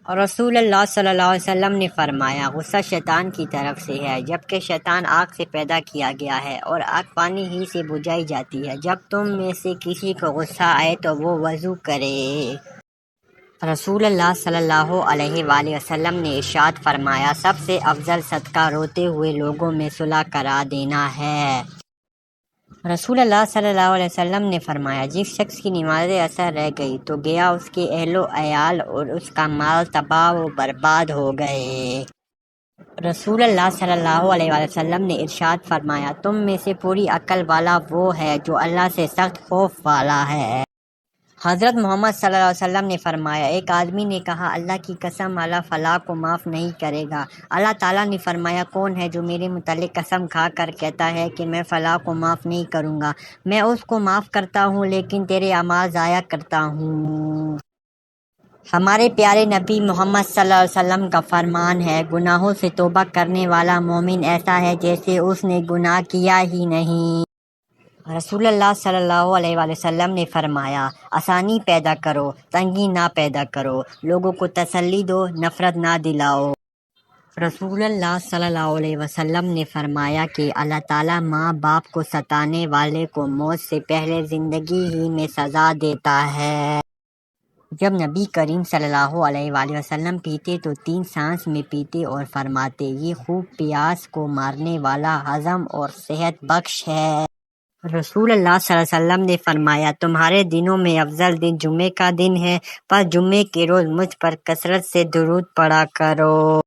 اور رسول اللہ صلی اللہ علیہ وسلم نے فرمایا غصہ شیطان کی طرف سے ہے، جبکہ شیطان آگ سے پیدا کیا گیا ہے اور آگ پانی ہی سے بجھائی جاتی ہے۔ جب تم میں سے کسی کو غصہ آئے تو وہ وضو کرے۔ رسول اللہ صلی اللہ علیہ وآلہ وسلم نے ارشاد فرمایا سب سے افضل صدقہ روتے ہوئے لوگوں میں صلح کرا دینا ہے۔ رسول اللہ صلی اللہ علیہ وسلم نے فرمایا جس شخص کی نماز اثر رہ گئی تو گیا اس کے اہل و عیال اور اس کا مال تباہ و برباد ہو گئے۔ رسول اللہ صلی اللہ علیہ وآلہ وسلم نے ارشاد فرمایا تم میں سے پوری عقل والا وہ ہے جو اللہ سے سخت خوف والا ہے۔ حضرت محمد صلی اللہ علیہ وسلم نے فرمایا ایک آدمی نے کہا اللہ کی قسم اللہ فلاں کو معاف نہیں کرے گا۔ اللہ تعالیٰ نے فرمایا کون ہے جو میرے متعلق قسم کھا کر کہتا ہے کہ میں فلاں کو معاف نہیں کروں گا، میں اس کو معاف کرتا ہوں لیکن تیرے اعمال ضائع کرتا ہوں۔ ہمارے پیارے نبی محمد صلی اللہ علیہ وسلم کا فرمان ہے گناہوں سے توبہ کرنے والا مومن ایسا ہے جیسے اس نے گناہ کیا ہی نہیں۔ رسول اللہ صلی اللہ علیہ وآلہ وسلم نے فرمایا آسانی پیدا کرو تنگی نہ پیدا کرو، لوگوں کو تسلی دو نفرت نہ دلاؤ۔ رسول اللہ صلی اللہ علیہ وسلم نے فرمایا کہ اللہ تعالیٰ ماں باپ کو ستانے والے کو موت سے پہلے زندگی ہی میں سزا دیتا ہے۔ جب نبی کریم صلی اللہ علیہ وآلہ وسلم پیتے تو 3 سانس میں پیتے اور فرماتے یہ خوب پیاس کو مارنے والا ہضم اور صحت بخش ہے۔ رسول اللہ صلی اللہ علیہ وسلم نے فرمایا تمہارے دنوں میں افضل دن جمعے کا دن ہے، پس جمعے کے روز مجھ پر کثرت سے درود پڑھا کرو۔